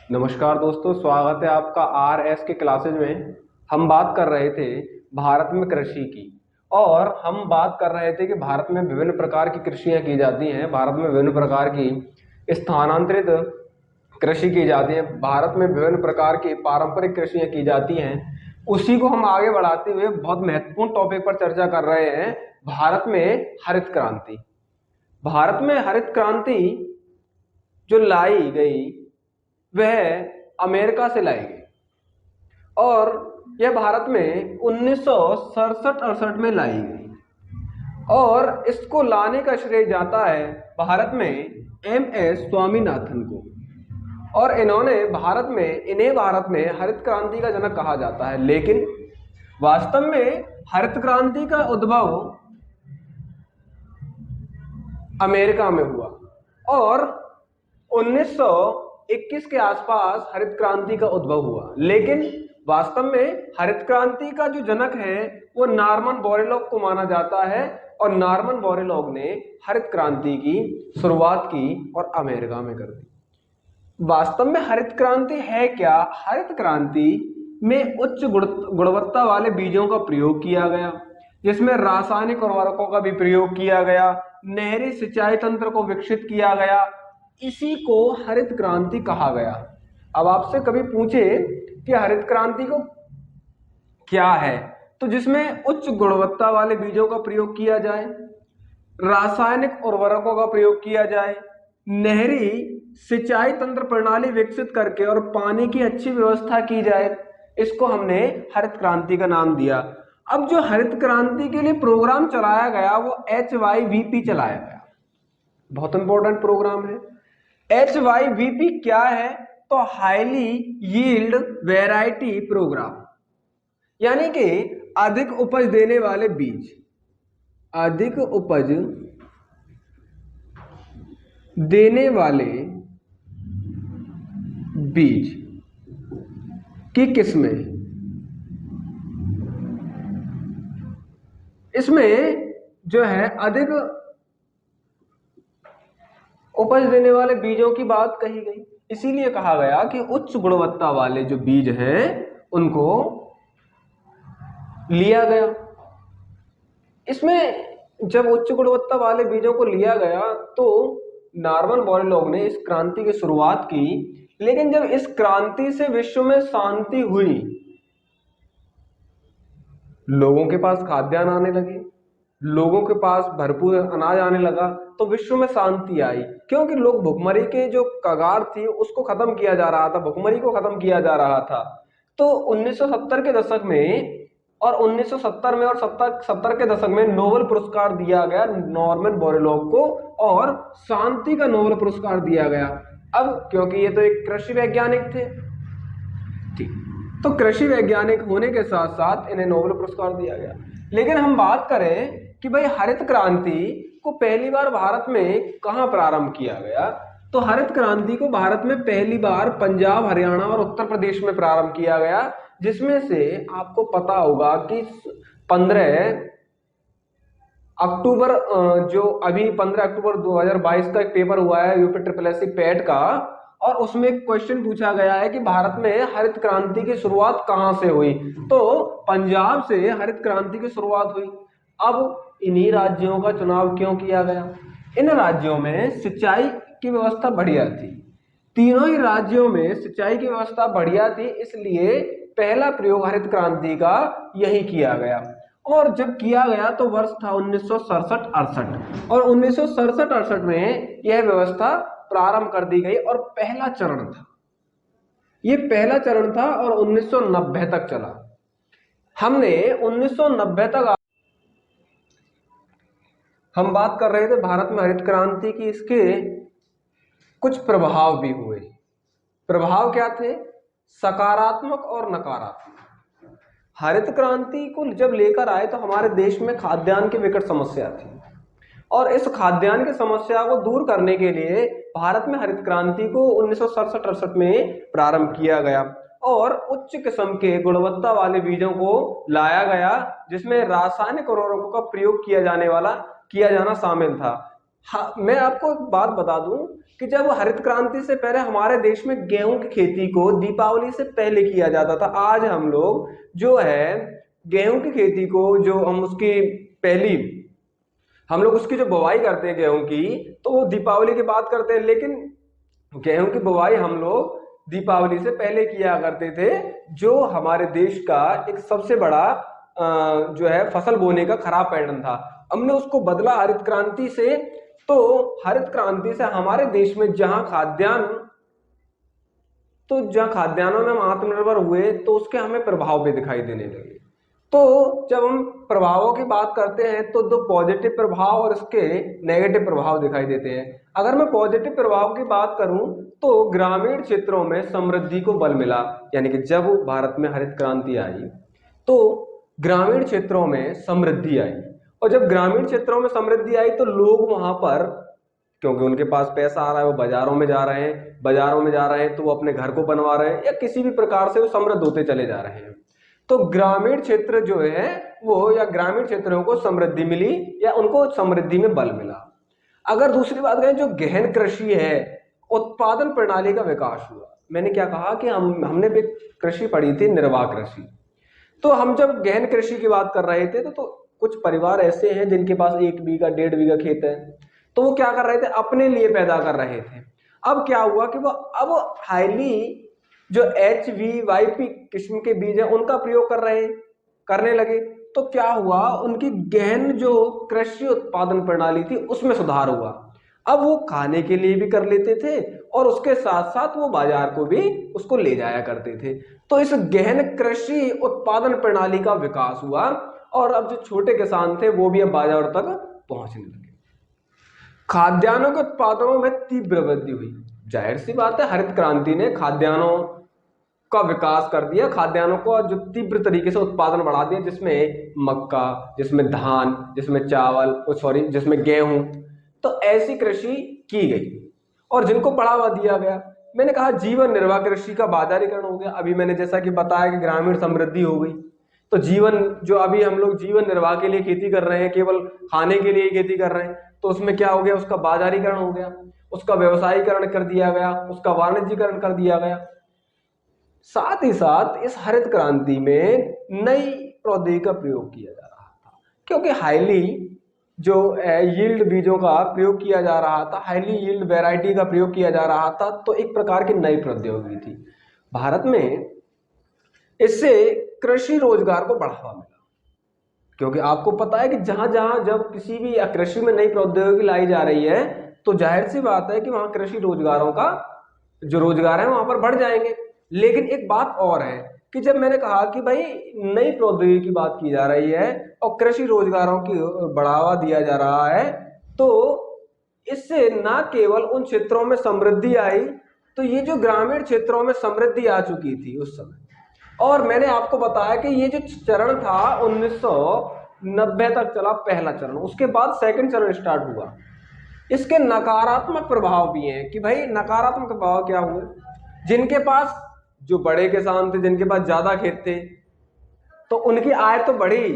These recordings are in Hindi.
नमस्कार दोस्तों, स्वागत है आपका आर एस के क्लासेज में। हम बात कर रहे थे भारत में कृषि की, और हम बात कर रहे थे कि भारत में विभिन्न प्रकार की कृषियां की जाती हैं। भारत में विभिन्न प्रकार की स्थानांतरित कृषि की जाती है। भारत में विभिन्न प्रकार की पारंपरिक कृषियां की जाती हैं। उसी को हम आगे बढ़ाते हुए बहुत महत्वपूर्ण टॉपिक पर चर्चा कर रहे हैं, भारत में हरित क्रांति। भारत में हरित क्रांति जो लाई गई वह अमेरिका से लाई गई, और यह भारत में 1967-68 में लाई गई, और इसको लाने का श्रेय जाता है भारत में एम.एस. स्वामीनाथन को। और इन्हें भारत में हरित क्रांति का जनक कहा जाता है। लेकिन वास्तव में हरित क्रांति का उद्भव अमेरिका में हुआ, और 1921 के आसपास हरित क्रांति का उद्भव हुआ। लेकिन वास्तव में हरित क्रांति का जो जनक है वो नॉर्मन बोरलॉग को माना जाता है, और नॉर्मन बोरलॉग ने हरित क्रांति की शुरुआत की और अमेरिका में कर दी। वास्तव में हरित क्रांति है क्या? हरित क्रांति में उच्च गुणवत्ता वाले बीजों का प्रयोग किया गया, जिसमें रासायनिक उर्वरकों का भी प्रयोग किया गया, नहरी सिंचाई तंत्र को विकसित किया गया। इसी को हरित क्रांति कहा गया। अब आपसे कभी पूछे कि हरित क्रांति को क्या है, तो जिसमें उच्च गुणवत्ता वाले बीजों का प्रयोग किया जाए, रासायनिक उर्वरकों का प्रयोग किया जाए, नहरी सिंचाई तंत्र प्रणाली विकसित करके और पानी की अच्छी व्यवस्था की जाए, इसको हमने हरित क्रांति का नाम दिया। अब जो हरित क्रांति के लिए प्रोग्राम चलाया गया वो HYVP चलाया गया। बहुत इंपॉर्टेंट प्रोग्राम है। HYVP क्या है? तो हाईली यील्ड वैरायटी प्रोग्राम, यानी कि अधिक उपज देने वाले बीज, अधिक उपज देने वाले बीज की किस्में। इसमें जो है अधिक उपज देने वाले बीजों की बात कही गई, इसीलिए कहा गया कि उच्च गुणवत्ता वाले जो बीज हैं उनको लिया गया। इसमें जब उच्च गुणवत्ता वाले बीजों को लिया गया तो नॉर्मन बोरलॉग ने इस क्रांति की शुरुआत की। लेकिन जब इस क्रांति से विश्व में शांति हुई, लोगों के पास खाद्यान्न आने लगे, लोगों के पास भरपूर अनाज आने लगा, तो विश्व में शांति आई। क्योंकि लोग भुखमरी के जो कगार थी उसको खत्म किया जा रहा था, भुखमरी को खत्म किया जा रहा था। तो 1970 के दशक में और 1970 में और 70 के दशक में नोबेल पुरस्कार दिया गया नॉर्मन बोरलॉग को, और शांति का नोबेल पुरस्कार दिया गया। अब क्योंकि ये तो एक कृषि वैज्ञानिक थे, ठीक, तो कृषि वैज्ञानिक होने के साथ साथ इन्हें नोबेल पुरस्कार दिया गया। लेकिन हम बात करें कि भाई हरित क्रांति को पहली बार भारत में कहां प्रारंभ किया गया, तो हरित क्रांति को भारत में पहली बार पंजाब, हरियाणा और उत्तर प्रदेश में प्रारंभ किया गया, जिसमें से आपको पता होगा कि 15 अक्टूबर जो अभी 15 अक्टूबर 2022 का एक पेपर हुआ है यूपी पैट का, और उसमें एक क्वेश्चन पूछा गया है कि भारत में हरित क्रांति की शुरुआत कहां से हुई, तो पंजाब से हरित क्रांति की शुरुआत हुई। अब इन्हीं राज्यों का चुनाव क्यों किया गया? इन राज्यों में सिंचाई की व्यवस्था बढ़िया थी, तीनों ही राज्यों में सिंचाई की व्यवस्था बढ़िया थी, इसलिए पहला प्रयोग हरित क्रांति का यही किया गया। और जब किया गया तो वर्ष था 1967-68, और 1967-68 में यह व्यवस्था प्रारंभ कर दी गई, और पहला चरण था, ये पहला चरण था, और 1990 तक चला। हमने 1990 तक हम बात कर रहे थे भारत में हरित क्रांति की, इसके कुछ प्रभाव भी हुए। प्रभाव क्या थे? सकारात्मक और नकारात्मक। हरित क्रांति को जब लेकर आए तो हमारे देश में खाद्यान्न की विकट समस्या थी, और इस खाद्यान्न की समस्या को दूर करने के लिए भारत में हरित क्रांति को 1967-68 में प्रारंभ किया गया, और उच्च किस्म के गुणवत्ता वाले बीजों को लाया गया, जिसमें रासायनिक उर्वरकों का प्रयोग किया जाना शामिल था। हाँ, मैं आपको एक बात बता दूं कि जब हरित क्रांति से पहले हमारे देश में गेहूं की खेती को दीपावली से पहले किया जाता था। आज हम लोग जो है गेहूं की खेती को जो हम उसकी पहली हम लोग उसकी जो बुवाई करते हैं गेहूं की, तो वो दीपावली के बाद करते हैं। लेकिन गेहूं की बुवाई हम लोग दीपावली से पहले किया करते थे, जो हमारे देश का एक सबसे बड़ा जो है फसल बोने का खराब पैटर्न था। हमने उसको बदला हरित क्रांति से। तो हरित क्रांति से हमारे देश में जहां खाद्यान्नों में हम आत्मनिर्भर हुए, तो उसके हमें प्रभाव भी दिखाई देने लगे। तो जब हम प्रभावों की बात करते हैं तो दो पॉजिटिव प्रभाव और इसके नेगेटिव प्रभाव दिखाई देते हैं। अगर मैं पॉजिटिव प्रभाव की बात करूं तो ग्रामीण क्षेत्रों में समृद्धि को बल मिला। यानी कि जब भारत में हरित क्रांति आई तो ग्रामीण क्षेत्रों में समृद्धि आई, और जब ग्रामीण क्षेत्रों में समृद्धि आई तो लोग वहां पर, क्योंकि उनके पास पैसा आ रहा है, वो बाजारों में जा रहे हैं, तो वो अपने घर को बनवा रहे हैं या किसी भी प्रकार से वो समृद्ध होते चले जा रहे हैं। तो ग्रामीण क्षेत्र जो है वो, या ग्रामीण क्षेत्रों को समृद्धि मिली या उनको समृद्धि में बल मिला। अगर दूसरी बात करें, जो गहन कृषि है, उत्पादन प्रणाली का विकास हुआ। मैंने क्या कहा कि हमने भी कृषि पढ़ी थी, निर्वाह कृषि। तो हम जब गहन कृषि की बात कर रहे थे तो कुछ परिवार ऐसे हैं जिनके पास 1 बीघा 1.5 बीघा खेत है, तो वो क्या कर रहे थे, अपने लिए पैदा कर रहे थे। अब क्या हुआ कि वो अब हाईली जो HVYP किस्म के बीज है उनका प्रयोग करने लगे। तो क्या हुआ, उनकी गहन जो कृषि उत्पादन प्रणाली थी उसमें सुधार हुआ। अब वो खाने के लिए भी कर लेते थे और उसके साथ साथ वो बाजार को भी उसको ले जाया करते थे। तो इस गहन कृषि उत्पादन प्रणाली का विकास हुआ और अब जो छोटे किसान थे वो भी अब बाजार तक पहुंचने लगे। खाद्यान्नों के उत्पादनों में तीव्र वृद्धि हुई। जाहिर सी बात है, हरित क्रांति ने खाद्यान्नों का विकास कर दिया, खाद्यान्नों को जो तीव्र तरीके से उत्पादन बढ़ा दिया, जिसमें मक्का, जिसमें धान, जिसमें चावल, जिसमें गेहूं। तो ऐसी कृषि की गई और जिनको बढ़ावा दिया गया। मैंने कहा जीवन निर्वाह कृषि का बाजारीकरण हो गया। अभी मैंने जैसा कि बताया कि ग्रामीण समृद्धि हो गई, तो जो अभी हम लोग जीवन निर्वाह के लिए खेती कर रहे हैं, केवल खाने के लिए खेती कर रहे हैं, तो उसमें क्या हो गया, उसका बाजारीकरण हो गया, उसका व्यवसायीकरण कर दिया गया, उसका वाणिज्यीकरण कर दिया गया। साथ ही साथ इस हरित क्रांति में नई प्रौद्योगिकी का प्रयोग किया जा रहा था, क्योंकि हाईली जो यील्ड बीजों का प्रयोग किया जा रहा था, हाईली यील्ड वैरायटी का प्रयोग किया जा रहा था। तो एक प्रकार की नई प्रौद्योगिकी थी भारत में। इससे कृषि रोजगार को बढ़ावा मिला, क्योंकि आपको पता है कि जहां जहां जब किसी भी कृषि में नई प्रौद्योगिकी लाई जा रही है, तो जाहिर सी बात है कि वहां कृषि रोजगारों का जो रोजगार है वहां पर बढ़ जाएंगे। लेकिन एक बात और है कि जब मैंने कहा कि भाई नई प्रौद्योगिकी की बात की जा रही है और कृषि रोजगारों की बढ़ावा दिया जा रहा है, तो इससे ना केवल उन क्षेत्रों में समृद्धि आई, तो ये जो ग्रामीण क्षेत्रों में समृद्धि आ चुकी थी उस समय, और मैंने आपको बताया कि ये जो चरण था 1990 तक चला पहला चरण, उसके बाद सेकंड चरण स्टार्ट हुआ। इसके नकारात्मक प्रभाव भी हैं कि भाई नकारात्मक प्रभाव क्या हुए, जिनके पास जो बड़े किसान थे, जिनके पास ज्यादा खेत थे, तो उनकी आय तो बढ़ी,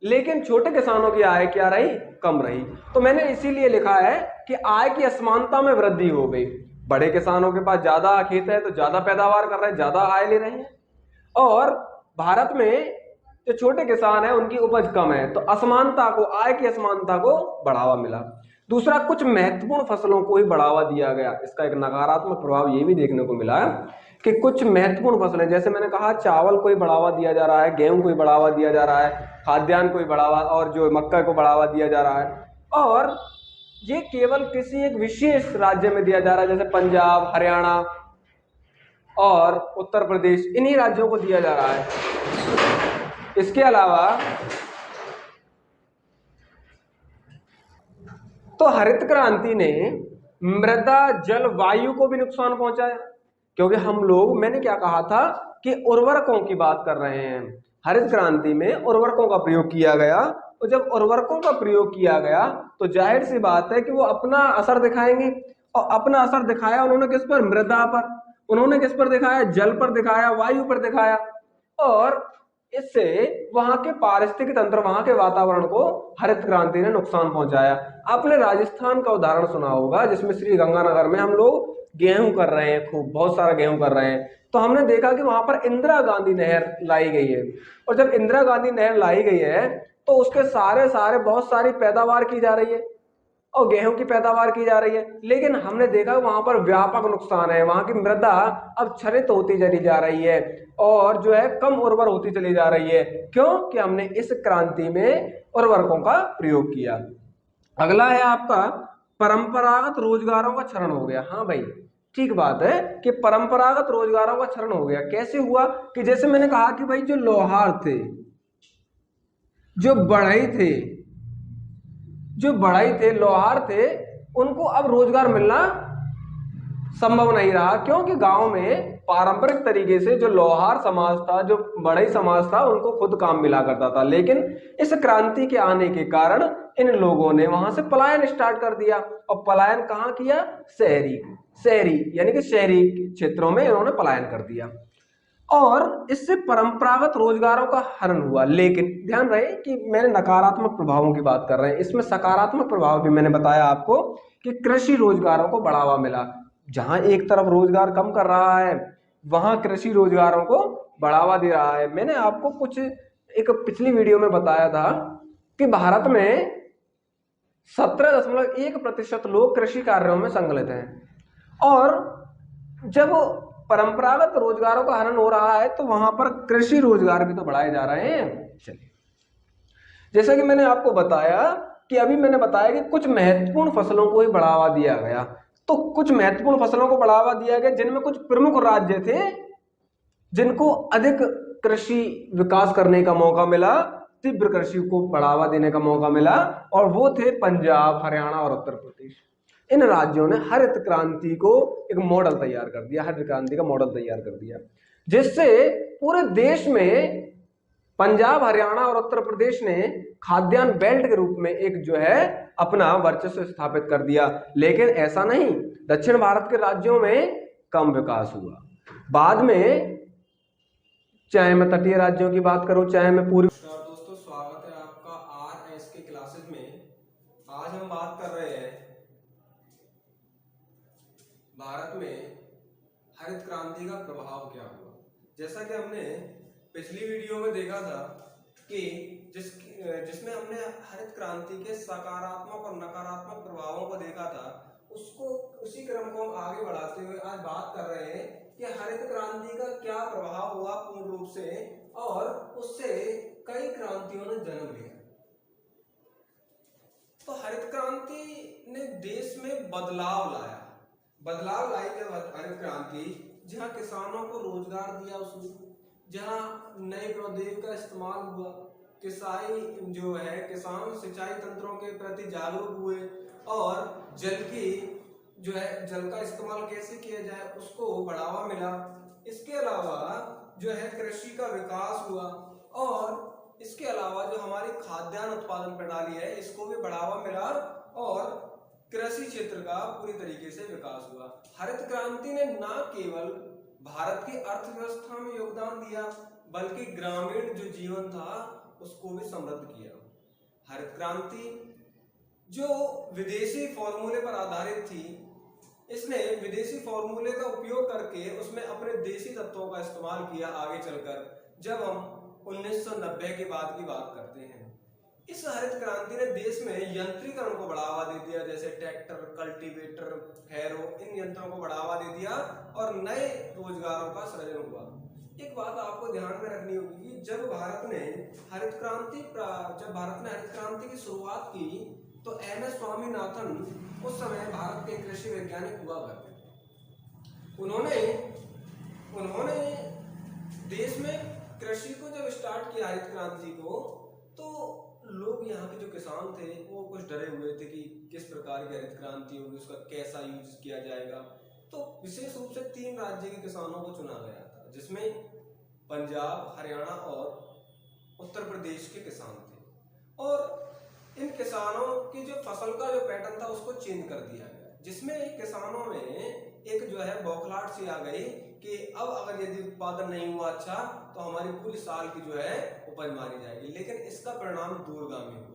लेकिन छोटे किसानों की आय क्या रही, कम रही। तो मैंने इसीलिए लिखा है कि आय की असमानता में वृद्धि हो गई। बड़े किसानों के पास ज्यादा खेत है तो ज्यादा पैदावार कर रहे हैं, ज्यादा आय ले रहे हैं, और भारत में जो छोटे किसान है उनकी उपज कम है, तो असमानता को, आय की असमानता को बढ़ावा मिला। दूसरा, कुछ महत्वपूर्ण फसलों को ही बढ़ावा दिया गया। इसका एक नकारात्मक प्रभाव ये भी देखने को मिला कि कुछ महत्वपूर्ण फसलें, जैसे मैंने कहा चावल को ही बढ़ावा दिया जा रहा है, गेहूं को ही बढ़ावा दिया जा रहा है, खाद्यान्न को ही बढ़ावा, और जो मक्का को बढ़ावा दिया जा रहा है, और ये केवल किसी एक विशेष राज्य में दिया जा रहा है, जैसे पंजाब, हरियाणा और उत्तर प्रदेश, इन्हीं राज्यों को दिया जा रहा है। इसके अलावा तो हरित क्रांति ने मृदा, जल, वायु को भी नुकसान पहुंचाया, क्योंकि हम लोग, मैंने क्या कहा था कि उर्वरकों की बात कर रहे हैं। हरित क्रांति में उर्वरकों का प्रयोग किया गया, तो जब उर्वरकों का प्रयोग किया गया तो जाहिर सी बात है कि वो अपना असर दिखाएंगे, और अपना असर दिखाया उन्होंने किस पर, मृदा पर। उन्होंने किस पर दिखाया, जल पर दिखाया, वायु पर दिखाया। और इससे वहां के पारिस्थितिक तंत्र, वहां के वातावरण को हरित क्रांति ने नुकसान पहुंचाया। आपने राजस्थान का उदाहरण सुना होगा, जिसमें श्री गंगानगर में हम लोग गेहूं कर रहे हैं, खूब बहुत सारा गेहूं कर रहे हैं। तो हमने देखा कि वहां पर इंदिरा गांधी नहर लाई गई है, और जब इंदिरा गांधी नहर लाई गई है तो उसके सारे सारे बहुत सारी पैदावार की जा रही है और गेहूं की पैदावार की जा रही है, लेकिन हमने देखा वहां पर व्यापक नुकसान है। वहां की मृदा अब क्षरित होती चली जा रही है और जो है कम उर्वर होती चली जा रही है। क्यों? कि हमने इस क्रांति में उर्वरकों का प्रयोग किया। अगला है आपका परंपरागत रोजगारों का क्षरण हो गया। हाँ भाई, ठीक बात है कि परंपरागत रोजगारों का क्षरण हो गया। कैसे हुआ? कि जैसे मैंने कहा कि भाई जो लोहार थे, जो बढ़ई थे, लोहार थे, उनको अब रोजगार मिलना संभव नहीं रहा। क्योंकि गांव में पारंपरिक तरीके से जो लोहार समाज था, जो बढ़ई समाज था, उनको खुद काम मिला करता था। लेकिन इस क्रांति के आने के कारण इन लोगों ने वहां से पलायन स्टार्ट कर दिया। और पलायन कहाँ किया? शहरी यानी कि शहरी क्षेत्रों में इन्होंने पलायन कर दिया और इससे परंपरागत रोजगारों का हरण हुआ। लेकिन ध्यान रहे कि मैंने नकारात्मक प्रभावों की बात कर रहे हैं, इसमें सकारात्मक प्रभाव भी मैंने बताया आपको कि कृषि रोजगारों को बढ़ावा मिला। जहां एक तरफ रोजगार कम कर रहा है, वहां कृषि रोजगारों को बढ़ावा दे रहा है। मैंने आपको कुछ एक पिछली वीडियो में बताया था कि भारत में 17.1% लोग कृषि कार्यों में संलग्न हैं और जब परंपरागत रोजगारों का हनन हो रहा है तो वहां पर कृषि रोजगार भी तो बढ़ाए जा रहे हैं। चलिए, जैसा कि मैंने आपको बताया कि अभी मैंने बताया कि कुछ महत्वपूर्ण फसलों को ही बढ़ावा दिया गया। तो कुछ महत्वपूर्ण फसलों को बढ़ावा दिया गया जिनमें कुछ प्रमुख राज्य थे जिनको अधिक कृषि विकास करने का मौका मिला, तीव्र कृषि को बढ़ावा देने का मौका मिला, और वो थे पंजाब, हरियाणा और उत्तर प्रदेश। इन राज्यों ने हरित क्रांति को एक मॉडल तैयार कर दिया, हरित क्रांति का मॉडल तैयार कर दिया, जिससे पूरे देश में पंजाब, हरियाणा और उत्तर प्रदेश ने खाद्यान्न बेल्ट के रूप में एक जो है अपना वर्चस्व स्थापित कर दिया। लेकिन ऐसा नहीं, दक्षिण भारत के राज्यों में कम विकास हुआ। बाद में चाहे मैं तटीय राज्यों की बात करूं, चाहे मैं पूर्वी। दोस्तों, स्वागत है आपका RS के क्लासेस में। आज हम बात कर रहे हैं भारत में हरित क्रांति का प्रभाव क्या हुआ। जैसा कि हमने पिछली वीडियो में देखा था कि जिसमें हमने हरित क्रांति के सकारात्मक और नकारात्मक प्रभावों को देखा था, उसी क्रम को हम आगे बढ़ाते हुए आज बात कर रहे हैं कि हरित क्रांति का क्या प्रभाव हुआ पूर्ण रूप से, और उससे कई क्रांतियों ने जन्म लिया। तो हरित क्रांति ने देश में बदलाव लाई जब हरित क्रांति, जहां किसानों को रोजगार दिया उसने, जहां नई प्रौद्योगिकी का इस्तेमाल हुआ, किसान सिंचाई तंत्रों के प्रति जागरूक हुए और जल का इस्तेमाल कैसे किया जाए उसको बढ़ावा मिला। इसके अलावा जो है कृषि का विकास हुआ, और इसके अलावा जो हमारी खाद्यान्न उत्पादन प्रणाली है इसको भी बढ़ावा मिला और कृषि क्षेत्र का पूरी तरीके से विकास हुआ। हरित क्रांति ने न केवल भारत की अर्थव्यवस्था में योगदान दिया, बल्कि ग्रामीण जो जीवन था उसको भी समृद्ध किया। हरित क्रांति जो विदेशी फॉर्मूले पर आधारित थी, इसने विदेशी फॉर्मूले का उपयोग करके उसमें अपने देसी तत्वों का इस्तेमाल किया आगे चलकर, जब हम 1990 के बाद की बात करते हैं। इस हरित क्रांति ने देश में यंत्रीकरण को बढ़ावा दे दिया, जैसे ट्रैक्टर, कल्टीवेटर, हैरो, इन यंत्रों को बढ़ावा दे दिया और नए रोजगारों का सृजन हुआ। एक बात आपको ध्यान में रखनी होगी कि जब भारत ने हरित क्रांति की शुरुआत की तो MS स्वामीनाथन उस समय भारत के कृषि वैज्ञानिक हुआ करते थे। उन्होंने देश में कृषि को जब स्टार्ट किया, हरित क्रांति को, तो लोग यहाँ के जो किसान थे वो कुछ डरे हुए थे कि किस प्रकार की हरित क्रांति होगी, उसका कैसा यूज किया जाएगा। तो विशेष रूप से 3 राज्य के किसानों को चुना गया था, जिसमें पंजाब, हरियाणा और उत्तर प्रदेश के किसान थे। और इन किसानों की जो फसल का जो पैटर्न था उसको चेंज कर दिया गया, जिसमें किसानों में एक जो है बौखलाहट सी आ गई कि अब अगर यदि उत्पादन नहीं हुआ अच्छा तो हमारी पूरी साल की जो है उपज मारी जाएगी। लेकिन इसका परिणाम दूरगामी हुआ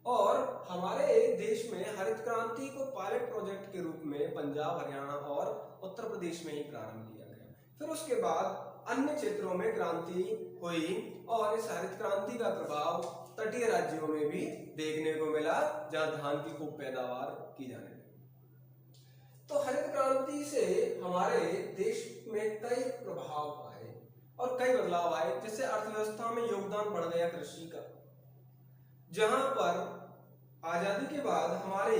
और हमारे देश में हरित क्रांति को पायलट प्रोजेक्ट के रूप में पंजाब, हरियाणा और उत्तर प्रदेश में ही प्रारंभ किया गया। फिर उसके बाद अन्य क्षेत्रों में क्रांति हुई और इस हरित क्रांति का प्रभाव तटीय राज्यों में भी देखने को मिला जहां धान की खूब पैदावार की जाने लगी। तो हरित क्रांति से हमारे देश में कई प्रभाव आए और कई बदलाव आए, जिससे अर्थव्यवस्था में योगदान बढ़ गया कृषि का। जहां पर आजादी के बाद हमारे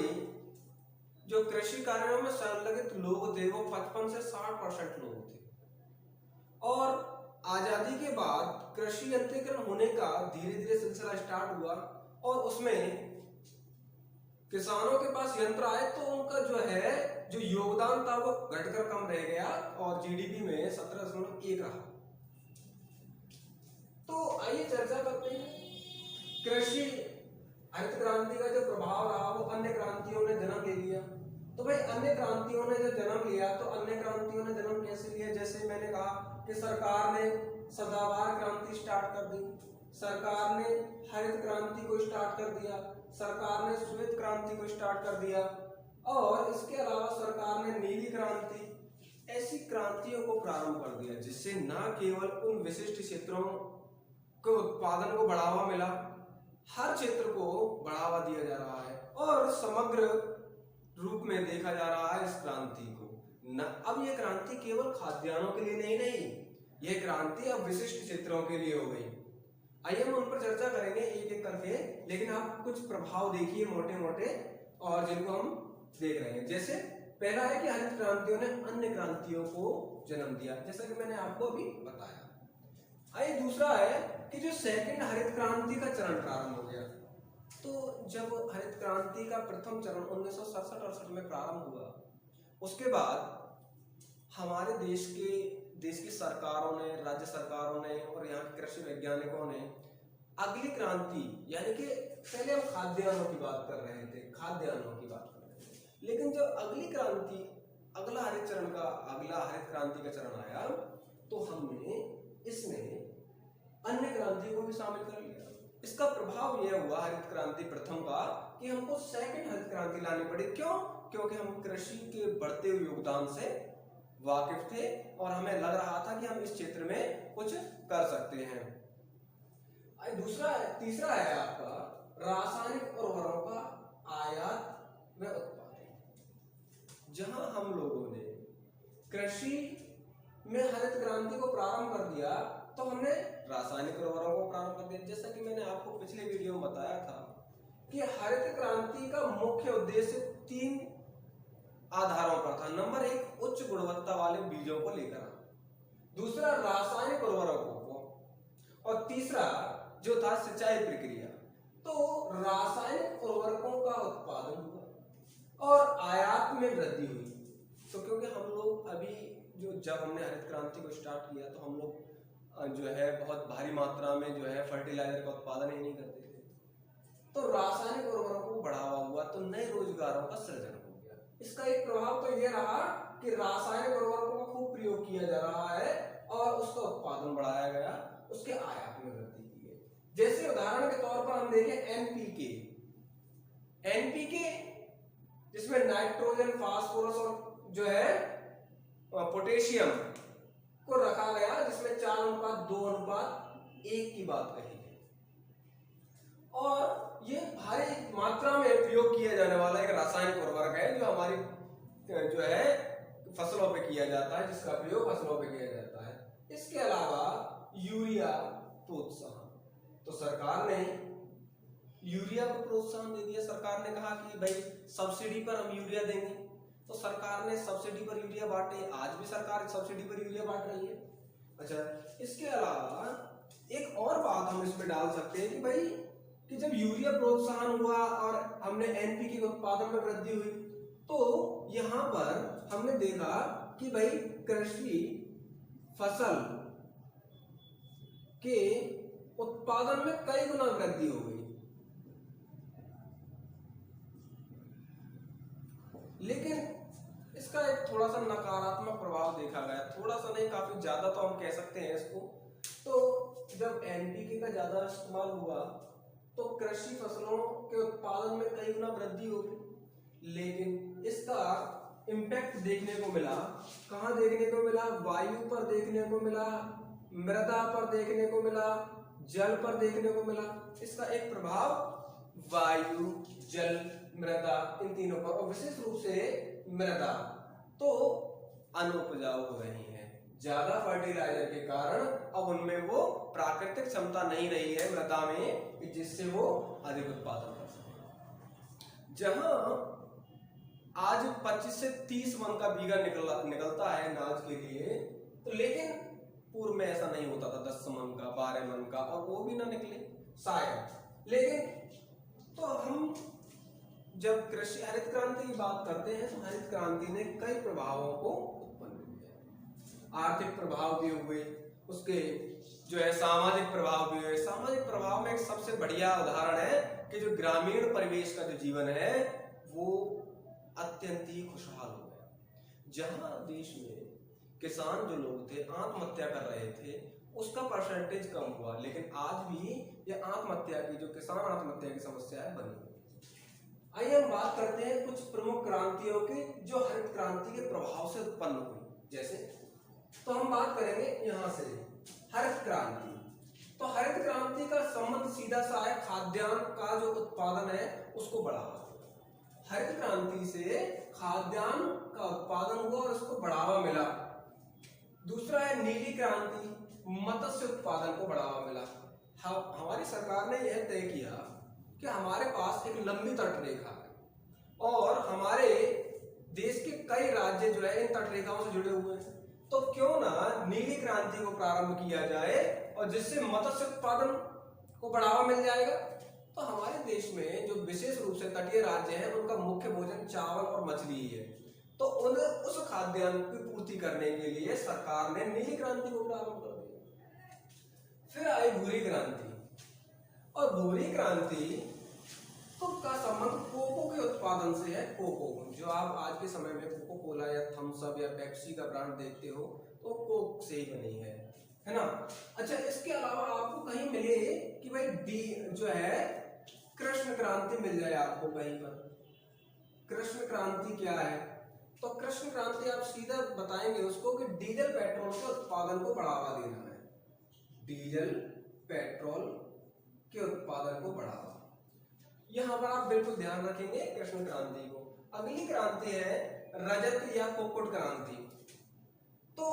जो कृषि कार्यों में संलग्नित लोग थे वो 55 से 60% लोग थे और आजादी के बाद कृषि यंत्रीकरण होने का धीरे धीरे सिलसिला स्टार्ट हुआ और उसमें किसानों के पास यंत्र आए तो उनका जो योगदान था वो घटकर कम रह गया और जीडीपी में 17.1 रहा। तो आइए चर्चा करते हैं कृषि हरित क्रांति का जो प्रभाव रहा वो अन्य क्रांतियों ने जन्म ले लिया। तो भाई अन्य क्रांतियों ने जो जन्म लिया तो अन्य क्रांतियों ने जन्म कैसे लिया? जैसे मैंने कहा कि सरकार ने सदाबहार क्रांति स्टार्ट कर दी, सरकार ने हरित क्रांति को स्टार्ट कर दिया, सरकार ने श्वेत क्रांति को स्टार्ट कर दिया और इसके अलावा सरकार ने नीली क्रांति, ऐसी क्रांतियों को प्रारंभ कर दिया, जिससे न केवल उन विशिष्ट क्षेत्रों के उत्पादन को बढ़ावा मिला, हर क्षेत्र को बढ़ावा दिया जा रहा है और समग्र रूप में देखा जा रहा है इस क्रांति को। न अब यह क्रांति केवल खाद्यान्नों के लिए नहीं, यह क्रांति अब विशिष्ट क्षेत्रों के लिए हो गई। आइए हम उन पर चर्चा करेंगे एक एक करके, लेकिन आप कुछ प्रभाव देखिए मोटे मोटे और जिनको हम देख रहे हैं। जैसे पहला है कि हरित क्रांतियों ने अन्य क्रांतियों को जन्म दिया, जैसा कि मैंने आपको अभी बताया। आइए दूसरा है कि जो सेकंड हरित क्रांति का चरण प्रारंभ हो गया। तो जब हरित क्रांति का प्रथम चरण 1967-68 में प्रारंभ हुआ, उसके बाद हमारे देश की सरकारों ने, राज्य सरकारों ने और यहाँ के कृषि वैज्ञानिकों ने अगली क्रांति, यानी कि पहले हम खाद्यान्नों की बात कर रहे थे, लेकिन जब अगली क्रांति, अगला हरित क्रांति का चरण आया तो हमने इसमें अन्य क्रांति को भी शामिल कर लिया। इसका प्रभाव यह हुआ हरित क्रांति प्रथम का कि हमको सेकंड हरित क्रांति लानी पड़ी। क्यों? क्योंकि हम कृषि के बढ़ते हुए योगदान से वाकिफ थे और हमें लग रहा था कि हम इस क्षेत्र में कुछ कर सकते हैं। तीसरा है आपका रासायनिक उर्वरकों का आयात व उत्पादन। जहां हम लोगों ने कृषि में हरित क्रांति को प्रारंभ कर दिया तो हमने रासायनिक उर्वरकों को प्रारंभ कर दिया। जैसा कि मैंने आपको पिछले वीडियो में बताया था कि हरित क्रांति का मुख्य उद्देश्य 3 आधारों पर था। नंबर 1, उच्च गुणवत्ता वाले बीजों को लेकर आना, दूसरा रासायनिक उर्वरकों को और तीसरा जो था सिंचाई प्रक्रिया। तो रासायनिक उर्वरकों का उत्पादन हुआ और आयात में वृद्धि हुई। तो क्योंकि हम लोग अभी जब हमने हरित क्रांति को स्टार्ट किया तो हम लोग बहुत भारी मात्रा में फर्टिलाइजर का उत्पादन ही नहीं करते थे, तो रासायनिक उर्वरकों को बढ़ावा हुआ तो नए रोजगारों का सृजन हो गया। इसका एक प्रभाव तो यह रहा कि रासायनिक उर्वरकों का खूब प्रयोग किया जा रहा है और उसका उत्पादन बढ़ाया गया, उसके आयात में वृद्धि की गई। जैसे उदाहरण के तौर पर हम देखें एनपीके जिसमें नाइट्रोजन, फास्फोरस और पोटेशियम को रखा गया, जिसमें 4:2:1 की बात कही है और ये भारी मात्रा में प्रयोग किया जाने वाला एक रासायनिक उर्वरक है जो हमारी फसलों पे किया जाता है, जिसका प्रयोग फसलों पे किया जाता है। इसके अलावा यूरिया प्रोत्साहन, तो सरकार ने यूरिया को प्रोत्साहन दे दिया। सरकार ने कहा कि भाई सब्सिडी पर हम यूरिया देंगे, तो सरकार ने सब्सिडी पर यूरिया बांटे। आज भी सरकार सब्सिडी पर यूरिया बांट रही है। अच्छा, इसके अलावा एक और बात हम इसमें डाल सकते हैं कि भाई कि जब यूरिया प्रोत्साहन हुआ और हमने एनपीके के उत्पादन में वृद्धि हुई तो यहां पर हमने देखा कि भाई कृषि फसल के उत्पादन में कई गुना वृद्धि हो गई। लेकिन इसका एक थोड़ा सा नकारात्मक प्रभाव देखा गया, थोड़ा सा नहीं काफी ज्यादा तो हम कह सकते हैं इसको। तो जब एनपीके का ज्यादा इस्तेमाल हुआ तो कृषि फसलों के उत्पादन में कई गुना वृद्धि होगी, लेकिन इसका इम्पैक्ट देखने को मिला, कहाँ देखने को मिला? वायु पर देखने को मिला, मृदा पर देखने को मिला, जल पर देखने को मिला। इसका एक प्रभाव वायु, जल, मृदा, इन तीनों पर, और विशेष रूप से मृदा तो अनुपजाऊ हो रही है। ज्यादा फर्टिलाइजर के कारण अब उनमें वो प्राकृतिक क्षमता नहीं रही है मृदा में, जिससे वो अधिक उत्पादन कर सके। जहां आज 25 से 30 मन का बीघा निकलता है अनाज के लिए, तो लेकिन पूर्व में ऐसा नहीं होता था, 10 मन का, 12 मन का, और वो भी ना निकले शायद। लेकिन तो हम जब कृषि हरित क्रांति की बात करते हैं तो हरित क्रांति ने कई प्रभावों को उत्पन्न किया। आर्थिक प्रभाव भी हुए, उसके जो है सामाजिक प्रभाव भी हुए। सामाजिक प्रभाव में एक सबसे बढ़िया उदाहरण है कि जो ग्रामीण परिवेश का जो जीवन है वो अत्यंत ही खुशहाल हो गया। जहां देश में किसान जो लोग थे आत्महत्या कर रहे थे, उसका परसेंटेज कम हुआ, लेकिन आज भी ये आत्महत्या की, जो किसान आत्महत्या की समस्या है, बनी हुई। आइए हम बात करते हैं कुछ प्रमुख क्रांतियों की जो हरित क्रांति के प्रभाव से उत्पन्न हुई। जैसे तो हम बात करेंगे यहां से हरित क्रांति। तो हरित क्रांति का संबंध सीधा सा है खाद्यान्न का जो उत्पादन है उसको बढ़ावा। हरित क्रांति से खाद्यान्न का उत्पादन हुआ और उसको बढ़ावा मिला। दूसरा है नीली क्रांति, मत्स्य उत्पादन को बढ़ावा मिला। हमारी सरकार ने यह तय किया कि हमारे पास एक लंबी तटरेखा है और हमारे देश के कई राज्य जो है इन तटरेखाओं से जुड़े हुए हैं, तो क्यों ना नीली क्रांति को प्रारंभ किया जाए और जिससे मत्स्य उत्पादन को बढ़ावा मिल जाएगा। तो हमारे देश में जो विशेष रूप से तटीय राज्य हैं उनका मुख्य भोजन चावल और मछली ही है, तो उस खाद्यान्न की पूर्ति करने के लिए सरकार ने नीली क्रांति को प्रारंभ कर दिया। फिर आई भूरी क्रांति, और भूरी क्रांति तो का संबंध कोको के उत्पादन से है। कोको जो आप आज के समय में कोको कोला या थम्स अप या पेप्सी का ब्रांड देखते हो तो कोक से ही बनी है ना। अच्छा, इसके अलावा आपको कहीं मिले कि भाई डी जो है कृष्ण क्रांति मिल जाए आपको कहीं पर। कृष्ण क्रांति क्या है? तो कृष्ण क्रांति आप सीधा बताएंगे उसको कि डीजल पेट्रोल के उत्पादन को बढ़ावा देना है। डीजल पेट्रोल के उत्पादन को बढ़ावा, यहां पर आप बिल्कुल ध्यान रखेंगे कृष्ण क्रांति को। अगली क्रांति है रजत या कुक्कुट क्रांति। तो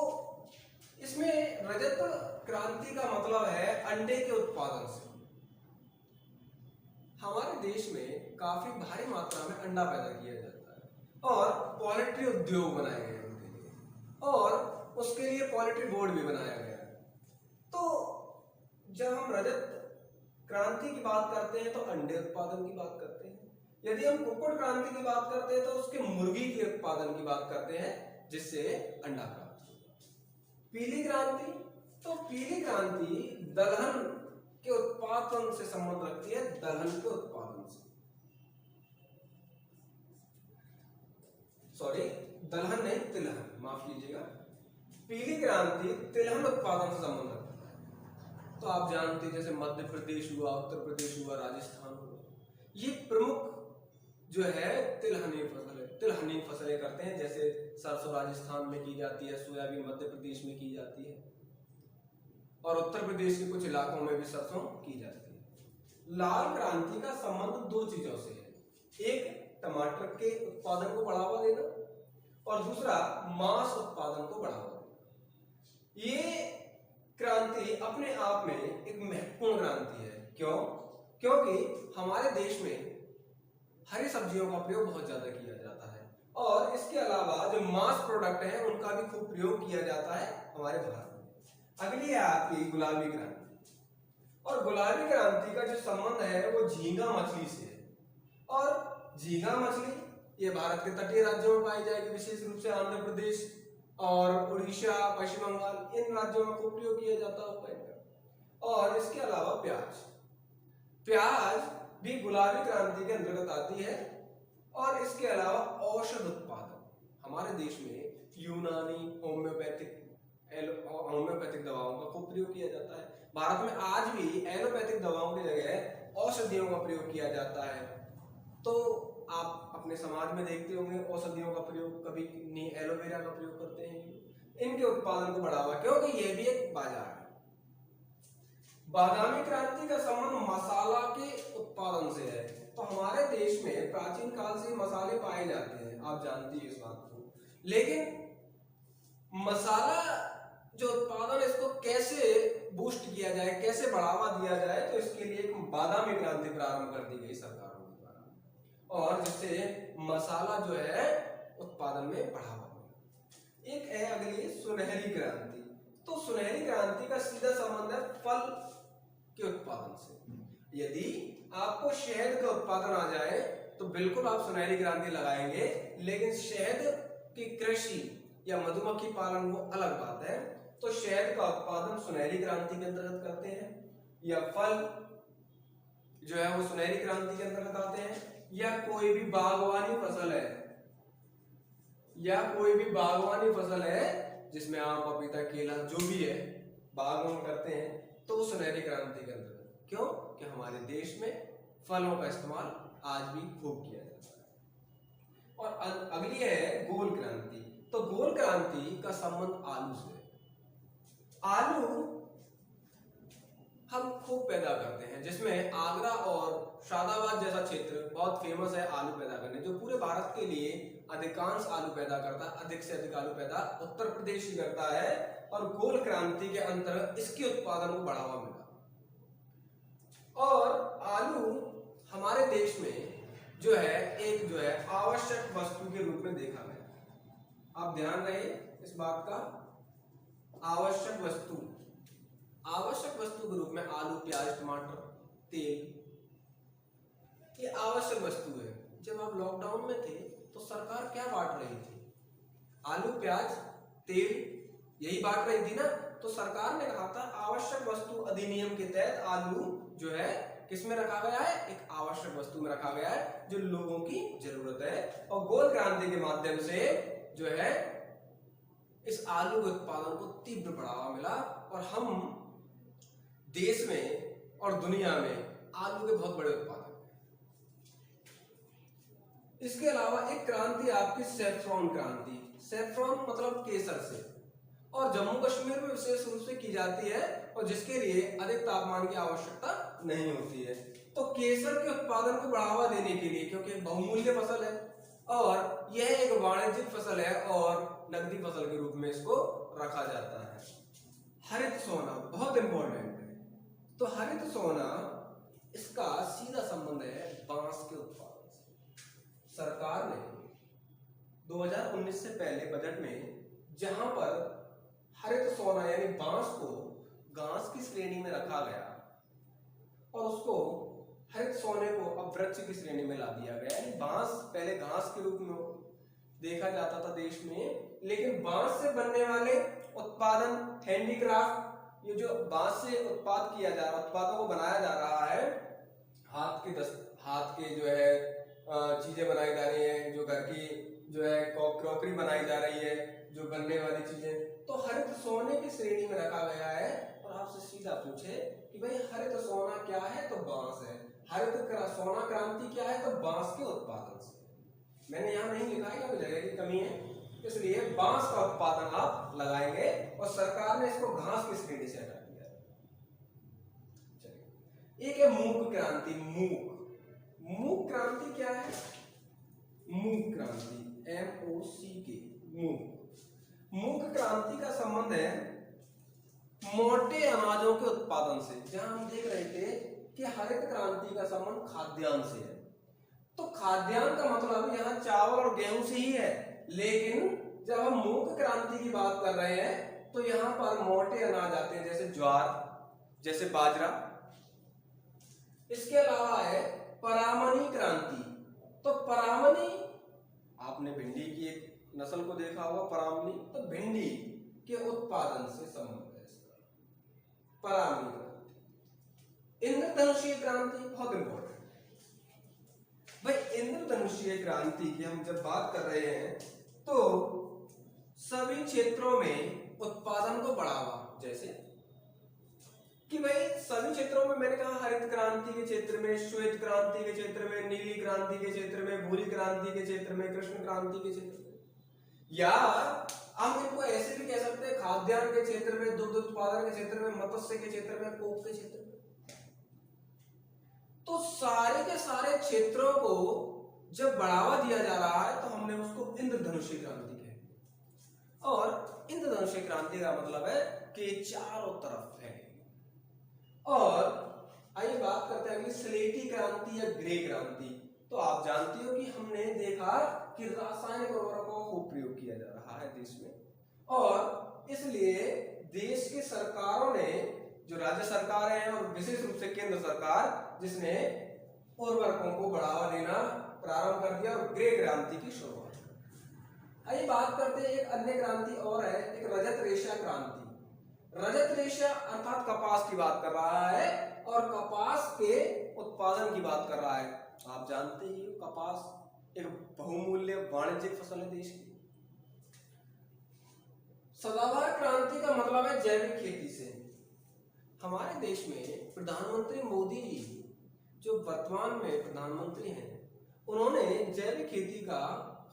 इसमें रजत क्रांति का मतलब है अंडे के उत्पादन से। हमारे देश में काफी भारी मात्रा में अंडा पैदा किया जाता है और पोल्ट्री उद्योग बनाए गए उनके लिए, और उसके लिए पोल्ट्री बोर्ड भी बनाया गया है। तो जब हम रजत क्रांति की बात करते हैं तो अंडे उत्पादन की बात करते हैं। यदि हम कुक्कुट क्रांति की बात करते हैं तो उसके मुर्गी के उत्पादन की बात करते हैं, जिससे अंडा प्राप्त होगा। पीली क्रांति, तो पीली क्रांति दलहन के उत्पादन से संबंध रखती है, दलहन के उत्पादन से। सॉरी, दलहन नहीं, तिलहन, माफ कीजिएगा। पीली क्रांति तिलहन उत्पादन से संबंध रखती है। तो आप जानते हैं जैसे मध्य प्रदेश हुआ, उत्तर प्रदेश हुआ, राजस्थान हुआ, ये प्रमुख जो है तिलहनी फसलें करते हैं। जैसे सरसों राजस्थान में की जाती है, सोयाबीन मध्य प्रदेश में की जाती है, और उत्तर प्रदेश के कुछ इलाकों में भी सरसों की जाती है। लाल क्रांति का संबंध दो चीजों से है, एक टमाटर के उत्पादन को बढ़ावा देना और दूसरा मांस उत्पादन को बढ़ावा देना। ये क्रांति अपने आप में एक महत्वपूर्ण क्रांति है। क्यों? क्योंकि हमारे देश में हरी सब्जियों का प्रयोग बहुत ज्यादा किया जाता है और इसके अलावा जो मांस प्रोडक्ट है उनका भी खूब प्रयोग किया जाता है हमारे भारत में। अगली है आपकी गुलाबी क्रांति, और गुलाबी क्रांति का जो संबंध है वो झींगा मछली से है। और झींगा मछली ये भारत के तटीय राज्यों में पाई जाएगी, विशेष रूप से आंध्र प्रदेश और उड़ीसा, पश्चिम बंगाल, इन राज्यों में खूब प्रयोग किया जाता है। और इसके अलावा प्याज भी गुलाबी क्रांति के अंतर्गत आती है। और इसके अलावा औषध उत्पादन, हमारे देश में यूनानी होम्योपैथिक दवाओं का खूब प्रयोग किया जाता है। भारत में आज भी एलोपैथिक दवाओं की जगह औषधियों का प्रयोग किया जाता है। तो आप अपने समाज में देखते होंगे औषधियों का प्रयोग, कभी नहीं एलोवेरा का प्रयोग करते हैं। इनके उत्पादन को बढ़ावा, क्योंकि ये भी एक बाजार है। बादामी क्रांति का संबंध मसाला के उत्पादन से है। तो हमारे देश में प्राचीन काल से मसाले पाए जाते हैं, आप जानती हैं इस बात को। लेकिन मसाला जो उत्पादन, इसको कैसे बूस्ट किया जाए, कैसे बढ़ावा दिया जाए, तो इसके लिए एक बादामी क्रांति प्रारंभ कर दी गई सरकारों के द्वारा, और जिससे मसाला जो है उत्पादन में बढ़ावा मिला। एक है अगली सुनहरी क्रांति। तो सुनहरी क्रांति का सीधा संबंध है फल के उत्पादन से। यदि आपको शहद का उत्पादन आ जाए तो बिल्कुल आप सुनहरी क्रांति लगाएंगे, लेकिन शहद की कृषि या मधुमक्खी पालन वो अलग बात है। तो शहद का उत्पादन सुनहरी क्रांति के अंतर्गत करते हैं, या फल जो है वो सुनहरी क्रांति के अंतर्गत आते हैं, या कोई भी बागवानी फसल है जिसमें आम, पपीता, केला जो भी है बागवान करते हैं, तो सुनहरी क्रांति के अंतर्गत। क्यों? कि हमारे देश में फलों का इस्तेमाल आज भी खूब किया जाता है। और अगली है गोल क्रांति। तो गोल क्रांति का संबंध आलू से है। आलू हम खूब पैदा करते हैं, जिसमें आगरा और शादाबाद जैसा क्षेत्र बहुत फेमस है आलू पैदा करने, जो पूरे भारत के लिए अधिकांश आलू पैदा करता है। अधिक से अधिक आलू पैदा उत्तर प्रदेश ही करता है, और गोल क्रांति के अंतर्गत इसके उत्पादन को बढ़ावा मिला। और आलू हमारे देश में जो है आवश्यक वस्तु के रूप में देखा गया। आप ध्यान रहे इस बात का, आवश्यक वस्तु के रूप में आलू, प्याज, टमाटर, तेल, ये आवश्यक वस्तु है। जब आप लॉकडाउन में थे तो सरकार क्या बांट रही थी? आलू, प्याज, तेल, यही बांट रही थी ना। तो सरकार ने कहा था आवश्यक वस्तु अधिनियम के तहत आलू जो है किस में रखा गया है? एक आवश्यक वस्तु में रखा गया है, जो लोगों की जरूरत है। और गोल क्रांति के माध्यम से जो है इस आलू के उत्पादन को तीव्र बढ़ावा मिला, और हम देश में और दुनिया में आलू के बहुत बड़े उत्पादक हैं। इसके अलावा एक क्रांति आपकी सैफ्रॉन क्रांति। सैफ्रॉन मतलब केसर से, और जम्मू कश्मीर में विशेष रूप से की जाती है, और जिसके लिए अधिक तापमान की आवश्यकता नहीं होती है। तो केसर के उत्पादन को बढ़ावा देने के लिए, क्योंकि बहुमूल्य फसल है और यह एक वाणिज्यिक फसल है और नकदी फसल के रूप में इसको रखा जाता है। हरित सोना बहुत इंपॉर्टेंट है। तो हरित सोना, इसका सीधा संबंध है बांस के उत्पादन से। सरकार ने 2019 से पहले बजट में जहां पर हरित सोना यानी बांस को घास की श्रेणी में रखा गया, और उसको हरित सोने को अब वृक्ष की श्रेणी में ला दिया गया। यानी बांस पहले घास के रूप में देखा जाता था देश में, लेकिन बांस से बनने वाले उत्पादन, हैंडीक्राफ्ट, ये जो बांस से उत्पादों को बनाया जा रहा है, हाथ के जो है चीजें बनाई जा रही है, जो घर की जो है क्रॉकरी बनाई जा रही है, जो बनने वाली चीजें, तो हरित सोने की श्रेणी में रखा गया है। और आपसे सीधा पूछे कि भाई हरित सोना क्या है, तो बांस है। हरित सोना क्रांति क्या है, तो बांस के उत्पादन से। मैंने यहाँ नहीं लिखा है, यहाँ जगह की कमी है, इसलिए बांस का उत्पादन आप लगाएंगे, और सरकार ने इसको घास की श्रेणी से हटा दिया। चलिए, एक है मूक क्रांति। मूक क्रांति क्या है? मूक क्रांति MOCK, मूक क्रांति का संबंध है मोटे अनाजों के उत्पादन से। जहां हम देख रहे थे कि हरित क्रांति का संबंध खाद्यान्न से है, तो खाद्यान्न का मतलब यहाँ चावल और गेहूं से ही है, लेकिन जब हम मूक क्रांति की बात कर रहे हैं तो यहाँ पर मोटे अनाज आते हैं, जैसे ज्वार, जैसे बाजरा। इसके अलावा है परामनी क्रांति। तो परामनी, आपने भिंडी की एक नस्ल को देखा होगा, परामनी, तो भिंडी के उत्पादन से संबंध है इसका, परामनी क्रांति। इंद्रधनुषीय क्रांति बहुत इंपॉर्टेंट है भाई। इंद्रधनुषीय क्रांति की हम जब बात कर रहे हैं तो सभी क्षेत्रों में उत्पादन को बढ़ावा, जैसे कि भाई सभी क्षेत्रों में, मैंने कहा हरित क्रांति के क्षेत्र में, श्वेत क्रांति के क्षेत्र में, नीली क्रांति के क्षेत्र में, भूरी क्रांति के क्षेत्र में, कृष्ण क्रांति के क्षेत्र में, या हम इनको ऐसे भी कह सकते हैं खाद्यान्न के क्षेत्र में, दुग्ध उत्पादन के क्षेत्र में, मत्स्य के क्षेत्र में, कोक के क्षेत्र में। तो सारे के सारे क्षेत्रों को जब बढ़ावा दिया जा रहा है तो हमने उसको इंद्रधनुषी क्रांति कहा। और इंद्रधनुषी क्रांति का मतलब है कि चारों तरफ है। और आइए बात करते हैं कि स्लेटी क्रांति या ग्रे क्रांति। तो आप जानते हो कि हमने देखा कि रासायनिक उर्वरकों को प्रयोग किया जा रहा है देश में, और इसलिए देश की सरकारों ने, जो राज्य सरकारें हैं और विशेष रूप से केंद्र सरकार, जिसने उर्वरकों को बढ़ावा देना प्रारंभ कर दिया और ग्रे क्रांति की शुरुआत। आइए बात करते हैं एक अन्य क्रांति और है, एक रजत रेशा क्रांति। रजत रेशा अर्थात कपास की बात कर रहा है और कपास के उत्पादन की बात कर रहा है। आप जानते ही हो कपास एक बहुमूल्य वाणिज्यिक फसल है देश की। सदाबहार क्रांति का मतलब है जैविक खेती से। हमारे देश में प्रधानमंत्री मोदी जी, जो वर्तमान में प्रधानमंत्री हैं, उन्होंने जैविक खेती का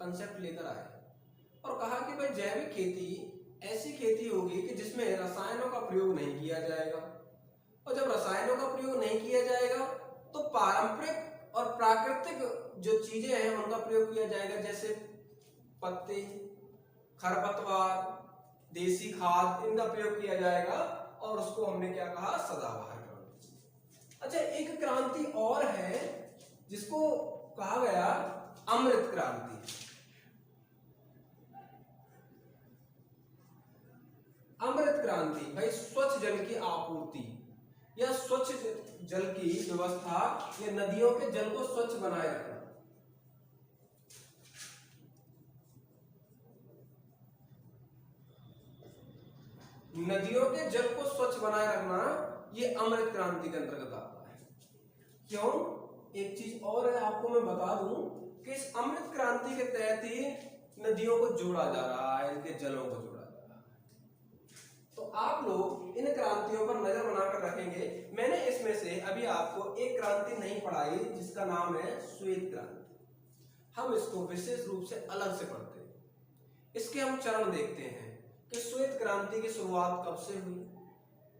कंसेप्ट लेकर आए और कहा कि भाई जैविक खेती ऐसी खेती होगी कि जिसमें रसायनों का प्रयोग नहीं किया जाएगा, और जब रसायनों का प्रयोग नहीं किया जाएगा तो पारंपरिक और प्राकृतिक जो चीजें हैं उनका प्रयोग किया जाएगा, जैसे पत्ते, खरपतवार, देसी खाद, इनका प्रयोग किया जाएगा। और उसको हमने क्या कहा, सदाबहार क्रांति। अच्छा, एक क्रांति और है जिसको कहा गया अमृत क्रांति। अमृत क्रांति भाई स्वच्छ जल की आपूर्ति या स्वच्छ जल की व्यवस्था या नदियों के जल को स्वच्छ बनाए रखना। नदियों के जल को स्वच्छ बनाए रखना ये अमृत क्रांति के अंतर्गत आता है। क्यों? एक चीज और है, आपको मैं बता दूं कि इस अमृत क्रांति के तहत ही नदियों को जोड़ा जा रहा है, इनके जलों को जोड़ा जा रहा है। तो आप लोग इन क्रांतियों पर नजर बनाकर रखेंगे। मैंने इसमें से अभी आपको एक क्रांति नहीं पढ़ाई जिसका नाम है श्वेत क्रांति। हम इसको विशेष रूप से अलग से पढ़ते हैं। इसके हम चरण देखते हैं कि श्वेत क्रांति की शुरुआत कब से हुई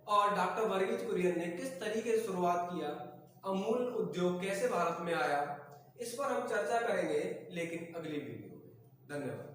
और डॉक्टर वर्गीज कुरियन ने किस तरीके से शुरुआत किया, अमूल उद्योग कैसे भारत में आया, इस पर हम चर्चा करेंगे लेकिन अगली वीडियो में। धन्यवाद।